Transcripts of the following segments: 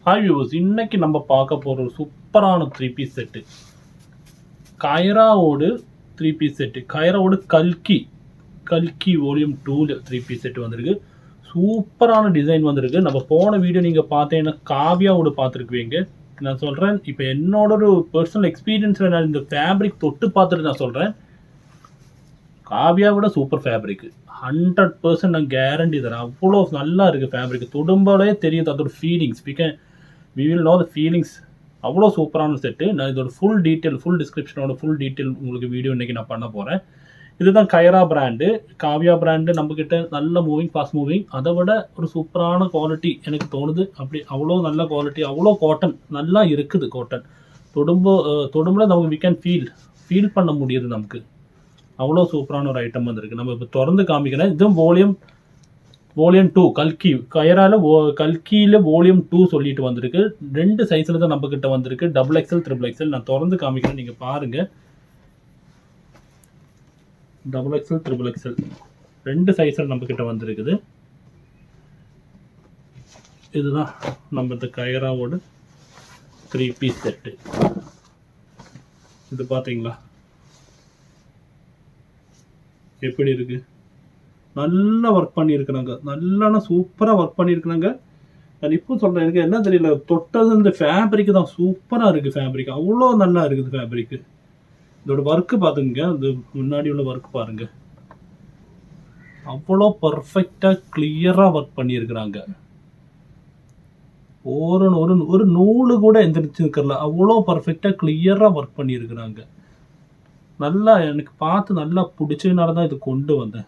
Hi viewers, இன்னைக்கு நம்ம பார்க்க போகிற ஒரு சூப்பரான த்ரீ பீஸ் செட்டு. கைராவோடு த்ரீ பீஸ் செட்டு. கைராவோடு கல்கி வால்யூம் 2 த்ரீ பீஸ் செட்டு வந்திருக்கு. சூப்பரான டிசைன் வந்திருக்கு. நம்ம போன வீடியோ நீங்கள் பார்த்தீங்கன்னா காவியாவோடு பார்த்துருக்குவீங்க. நான் சொல்கிறேன், இப்போ என்னோட ஒரு பர்சனல் எக்ஸ்பீரியன்ஸில் நான் இந்த ஃபேப்ரிக் தொட்டு பார்த்துட்டு நான் சொல்கிறேன், காவியாவோட சூப்பர் ஃபேப்ரிக் 100% நான் கேரண்டி தரேன். அவ்வளோ நல்லா இருக்குது ஃபேப்ரிக். தொடும்போதே தெரியுது அதோட feelings. We will know the feelings. அவ்வளோ சூப்பரான செட்டு. நான் இதோட ஃபுல் டிஸ்கிரிப்ஷனோட ஃபுல் டீட்டெயில் உங்களுக்கு வீடியோ இன்றைக்கி நான் பண்ண போகிறேன். இதுதான் கைரா பிராண்டு. காவியா பிராண்டு நம்மக்கிட்ட நல்ல ஃபாஸ்ட் மூவிங். அதை விட ஒரு சூப்பரான குவாலிட்டி எனக்கு தோணுது. அவ்வளோ நல்ல குவாலிட்டி, அவ்வளோ காட்டன் நல்லா இருக்குது. காட்டன் தொடும்போது நமக்கு வி கேன் ஃபீல் பண்ண முடியுது. நமக்கு அவ்வளோ சூப்பரான ஒரு ஐட்டம் வந்திருக்கு. நம்ம இப்போ திறந்து காமிக்கிறேன். இதுவும் வால்யூம் 2 கைரால கல்கியில் வால்யூம் 2 சொல்லிட்டு வந்திருக்கு. 2 சைஸில் தான் நம்ம கிட்ட வந்திருக்கு, XXL, XXL. நான் திறந்து காமிக்கிறேன், நீங்கள் பாருங்கள். XXL, XXL 2 சைஸில் நம்ம கிட்ட வந்திருக்குது. இதுதான் நம்ம இந்த கைராவோட 3 பீஸ் செட்டு. இது பார்த்தீங்களா எப்படி இருக்கு? நல்லா ஒர்க் பண்ணியிருக்கிறாங்க. நல்லா சூப்பராக ஒர்க் பண்ணியிருக்கிறாங்க. நான் இப்போ சொல்கிறேன், எனக்கு என்ன தெரியல, தொட்டது இந்த ஃபேப்ரிக்கு தான். சூப்பராக இருக்குது ஃபேப்ரிக், அவ்வளோ நல்லா இருக்குது ஃபேப்ரிக்கு. இதோட ஒர்க்கு பார்த்துங்க, இந்த முன்னாடி உள்ள ஒர்க் பாருங்க, அவ்வளோ பர்ஃபெக்டாக கிளியராக ஒர்க் பண்ணியிருக்கிறாங்க. ஒரு நூலு கூட எந்திரிச்சு இருக்கிறல, அவ்வளோ பர்ஃபெக்டாக கிளியராக ஒர்க் பண்ணியிருக்கிறாங்க. நல்லா எனக்கு பார்த்து நல்லா பிடிச்சதுனால தான் இது கொண்டு வந்தேன்.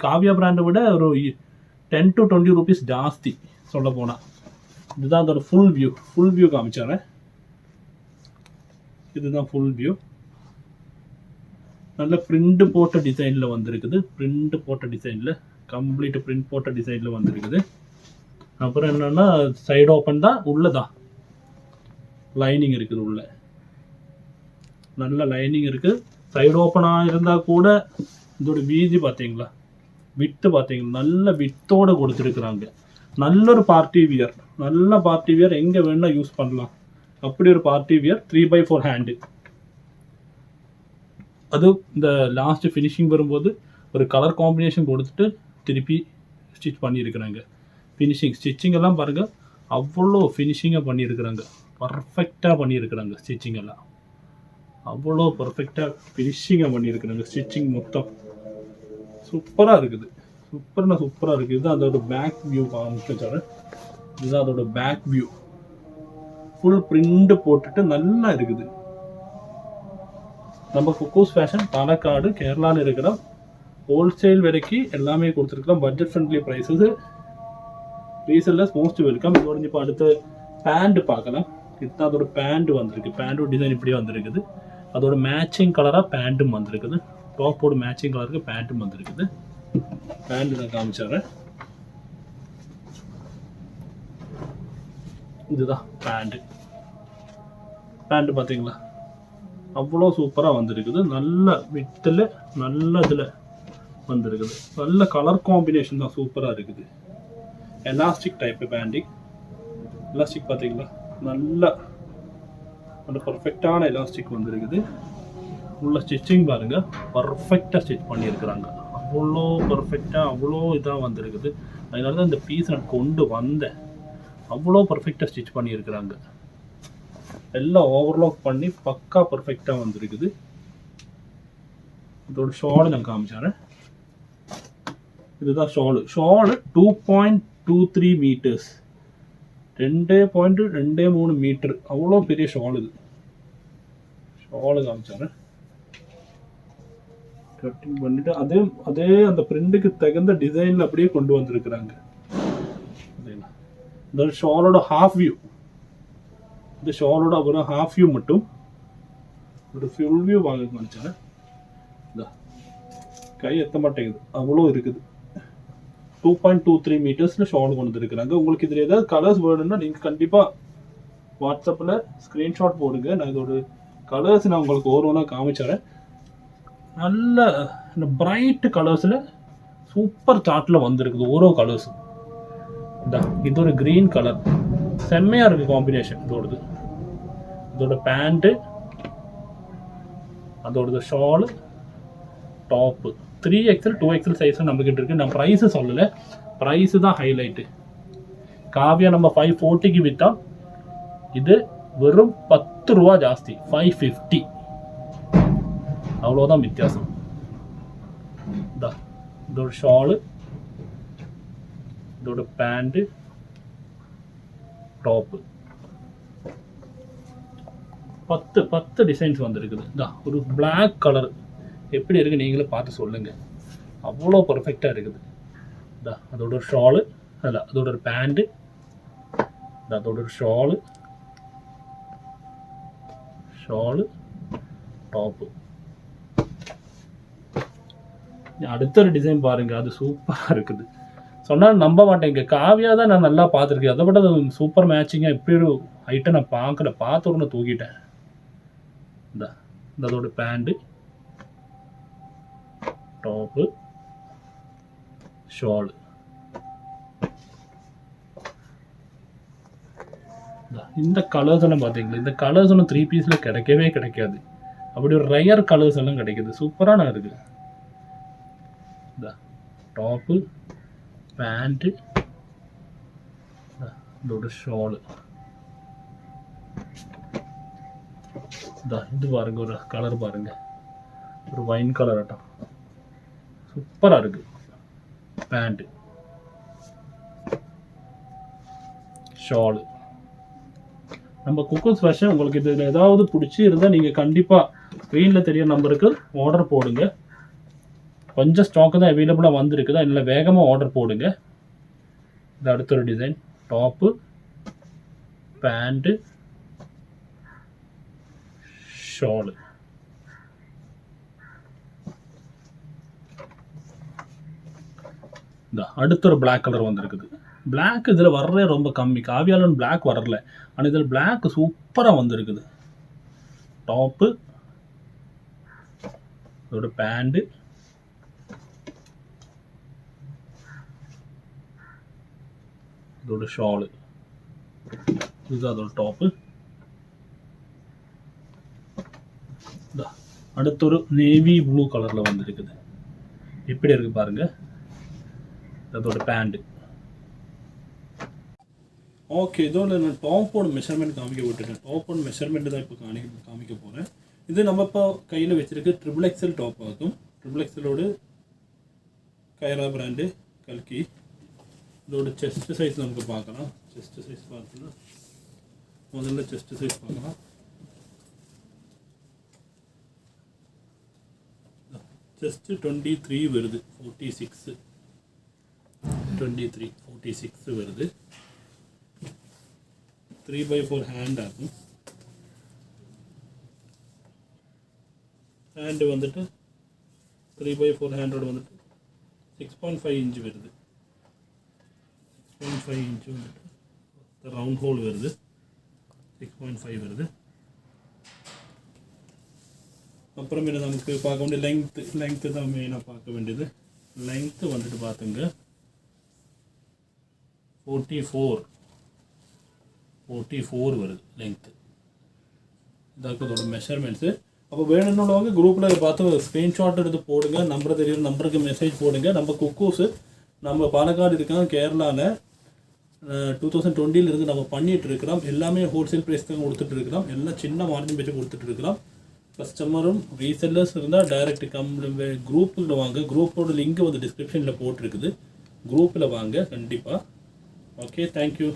காவியா பிராண்டை விட ஒரு 10 to 20 rupees ஜாஸ்தி சொல்ல போனால். இதுதான் அதோட ஃபுல் வியூ காமிச்சாரேன். இதுதான் ஃபுல் வியூ. நல்ல பிரிண்ட் போட்ட டிசைனில் வந்திருக்குது. கம்ப்ளீட் பிரிண்ட் போட்ட டிசைனில் வந்திருக்குது. அப்புறம் என்னென்னா சைடு ஓப்பன் தான், உள்ளதான் லைனிங் இருக்குது. உள்ள நல்ல லைனிங் இருக்குது. சைடு ஓப்பனாக இருந்தால் கூட இதோட வீதி பார்த்தீங்களா, வித்து பார்த்தீங்களா, நல்ல வித்தோடு கொடுத்துருக்குறாங்க. நல்ல ஒரு பார்ட்டி வியர் எங்கே வேணால் யூஸ் பண்ணலாம். அப்படி ஒரு பார்ட்டி வியர் 3x4 ஹேண்டு. அது இந்த லாஸ்ட் ஃபினிஷிங் வரும்போது ஒரு கலர் காம்பினேஷன் கொடுத்துட்டு திருப்பி ஸ்டிச் பண்ணியிருக்கிறாங்க. ஸ்டிச்சிங் எல்லாம் பாருங்கள், அவ்வளோ ஃபினிஷிங்காக பண்ணியிருக்கிறாங்க. பர்ஃபெக்டாக பண்ணியிருக்கிறாங்க. ஸ்டிச்சிங் எல்லாம் அவ்வளோ பர்ஃபெக்டாக ஃபினிஷிங்காக பண்ணியிருக்கிறாங்க. ஸ்டிச்சிங் மொத்தம் சூப்பராக இருக்குது. சூப்பராக இருக்குது. இதுதான் அதோட பேக் வியூ காமிச்சாரு. இதுதான் அதோட பேக் வியூ. ஃபுல் பிரிண்ட் போட்டுட்டு நல்லா இருக்குது. நம்ம ஃபுக்கூஸ் ஃபேஷன் பாலக்காடு கேரளாவில் இருக்கிற ஹோல்சேல் விலைக்கு எல்லாமே கொடுத்துருக்கலாம். Budget friendly prices. Resellers most welcome. இதோட இப்போ அடுத்த பேண்ட் பார்க்கலாம். இதுதான் அதோட பேண்ட் வந்திருக்கு. பேண்டோட டிசைன் இப்படி வந்திருக்குது. அதோட மேட்சிங் கலராக பேண்ட்டும் வந்திருக்குது. டாப்போட மேட்சிங் கலருக்கு பேண்ட்டும் வந்திருக்குது. பேண்ட் நான் காமிச்சிடுறேன். இதுதான் பேண்ட் பார்த்தீங்களா, அவ்வளோ சூப்பராக வந்திருக்குது. நல்ல வித்தில் நல்ல இதில் வந்திருக்குது. நல்ல கலர் காம்பினேஷன் தான், சூப்பராக இருக்குது. Elastic type banding. எலாஸ்டிக் பார்த்தீங்களா, நல்ல பர்ஃபெக்டான எலாஸ்டிக் வந்திருக்குது. உள்ள ஸ்டிச்சிங் பாருங்க, பர்ஃபெக்டாக ஸ்டிச் பண்ணியிருக்கிறாங்க. அவ்வளோ பர்ஃபெக்டாக அவ்வளோ இதாக வந்திருக்குது. அதனால தான் இந்த பீஸ் நான் கொண்டு வந்தேன். அவ்வளோ பர்ஃபெக்டாக ஸ்டிச் பண்ணியிருக்கிறாங்க. எல்லாம் ஓவர்லாக் பண்ணி பக்கா பர்ஃபெக்டாக வந்திருக்குது. இதோட ஷாலு நான் காமிச்சாரேன். இதுதான் ஷாலு 2.23 meters, 2.23 மீட்டர். அவ்வளோ பெரிய ஷால். இது ஷாலு காமிச்சாரேன். கட்டிங் பண்ணிட்டு அதே அந்த பிரிண்ட்டுக்கு தகுந்த டிசைனில் அப்படியே கொண்டு வந்திருக்கிறாங்க. இந்த ஷாலோட ஹாஃப் வியூ, இந்த ஷாலோட அப்புறம் ஹாஃப் வியூ மட்டும் ஒரு ஃபுல் வியூ வாங்க காமிச்சாரேன். கை எத்த மாட்டேங்குது, அவ்வளோ இருக்குது. 2.23 மீட்டர்ஸில் ஷால் கொண்டு வந்துருக்குறாங்க. உங்களுக்கு இதில் ஏதாவது கலர்ஸ் வேணும்னா நீங்கள் கண்டிப்பாக வாட்ஸ்அப்பில் ஸ்க்ரீன்ஷாட் போடுங்க. நான் இதோட கலர்ஸ் நான் உங்களுக்கு ஒவ்வொன்றா காமிச்சிடறேன். நல்ல இந்த பிரைட் கலர்ஸில் சூப்பர் சார்ட்டில் வந்திருக்குது. ஓரோ கலர்ஸும். இது ஒரு க்ரீன் கலர், செம்மையாக இருக்குது காம்பினேஷன். இதோட பேண்ட்டு, அதோட ஷாலு, டாப்பு 3XL 2XL சைஸும் நம்மக்கிட்ட இருக்குது. நான் ப்ரைஸு சொல்லலை, ப்ரைஸு தான் ஹைலைட்டு. காவியா நம்ம 540க்கு விற்றா இது வெறும் 10 ரூபா ஜாஸ்தி, 550. அவ்வளோதான் வித்தியாசம். இதோட ஷாலு, இதோட பேண்ட்டு, டாப்பு 10 டிசைன்ஸ் வந்துருக்குது. ஒரு பிளாக் கலர் எப்படி இருக்குது நீங்களே பார்த்து சொல்லுங்கள். அவ்வளோ பர்ஃபெக்டாக இருக்குது. அதோட ஒரு ஷாலு, அதோட ஒரு பேண்ட்டு, அதோட ஒரு ஷாலு, டாப்பு. அடுத்த ஒரு டிசைன் பாருங்கள், அது சூப்பராக இருக்குது. சொன்னால் நம்ப மாட்டேங்க, காவியா தான் நான் நல்லா பார்த்துருக்கேன். அதை விட அது சூப்பர் மேட்சிங்காக இப்படி ஒரு ஐட்டம் நான் பார்த்த உடனே தூக்கிட்டேன். அதோட பேண்ட்டு, டாப்பு, ஷாலு. இந்த கலர்ஸ் எல்லாம் பார்த்தீங்களா, இந்த கலர்ஸ் எல்லாம் 3 பீஸில் கிடைக்கவே கிடைக்காது. அப்படி ஒரு ரேர் கலர்ஸ் எல்லாம் கிடைக்குது, சூப்பரான இருக்குது. டாப்பு, பேண்ட்டு, இதோட ஷாலு. இது பாருங்க, ஒரு கலர் பாருங்க, ஒரு வைன் கலர் ஆட்டம் சூப்பராக இருக்கு. பேண்ட்டு, ஷாலு. நம்ம குக்கூஸ் ஃபேஷன் உங்களுக்கு இதில் ஏதாவது பிடிச்சி இருந்தால் நீங்கள் கண்டிப்பாக ஸ்க்ரீனில் தெரிய நம்பருக்கு ஆர்டர் போடுங்க. கொஞ்சம் ஸ்டாக்கு தான் அவைலபிளாக வந்துருக்குதா, இல்லை வேகமாக ஆர்டர் போடுங்க. இது அடுத்த ஒரு டிசைன், டாப்பு, பேண்ட்டு, ஷாலு. அடுத்த ஒரு பிளாக் கலர் வந்திருக்குது. பிளாக் இதில் வர்றதே ரொம்ப கம்மி, காவியாலும் பிளாக் வரல, ஆனால் இதில் பிளாக் சூப்பராக வந்திருக்குது. டாப்பு, இதோட பேண்ட்டு, இதோட ஷாலு. இதுதான் அதோட டாப்பு. அடுத்த ஒரு நேவி ப்ளூ கலரில் வந்திருக்குது. எப்படி இருக்கு பாருங்க, அதோட பேண்ட்டு. ஓகே, இதோட நான் டாப்போட மெஷர்மெண்ட் காமிக்க விட்டுட்டேன். டாப்போட மெஷர்மெண்ட் தான் இப்போ காமிக்க போகிறேன். இது நம்ம இப்போ கையில் வச்சிருக்க XXL டாப் ஆகும். XXLோட கைரா பிராண்டு கல்கி. இதோட செஸ்ட் சைஸ் நமக்கு பார்க்கலாம். செஸ்ட் சைஸ் பார்க்கலாம், முதல்ல செஸ்ட் சைஸ் பார்க்கலாம். செஸ்ட் 23 வருது, 46 வருது. 3/4 ஹேண்ட் ஆகும். ஹேண்டு வந்துட்டு 3/4 ஹேண்டோட வந்துட்டு 6.5 இன்ச் வருது. 6.5 இன்ச் வந்துட்டு ரவுண்ட் ஹோல் வருது, 6.5 வருது. அப்புறம் என்ன நமக்கு பார்க்க வேண்டிய லெங்க்த்து தான் மெயினாக பார்க்க வேண்டியது. லெங்க்த்து வந்துட்டு பார்த்துங்க 44 வருது லெங்க்த்து. இதாக இதோட மெஷர்மெண்ட்ஸு. அப்போ வேணும்னுள்ளவங்க குரூப்பில் பார்த்து ஸ்க்ரீன்ஷாட் எடுத்து போடுங்க. நம்பர் தெரியும், நம்பருக்கு மெசேஜ் போடுங்க. நம்ம குக்கூஸு நம்ம பாலக்காடு இருக்காங்க, கேரளாவில் 2020 இருந்து நம்ம பண்ணிகிட்டு இருக்கிறோம். எல்லாமே ஹோல்சேல் ப்ரைஸ் தான் கொடுத்துட்டு இருக்கிறோம். எல்லாம் சின்ன மார்ஜின் வச்சு கொடுத்துட்டு இருக்கிறோம். கஸ்டமரும் ரீசெல்லர்ஸ் இருந்தால் டைரக்ட் குரூப்பில் வாங்க. குரூப்போட லிங்க் வந்து டிஸ்கிரிப்ஷனில் போட்டிருக்குது, குரூப்பில் வாங்க கண்டிப்பாக. Okay, thank you.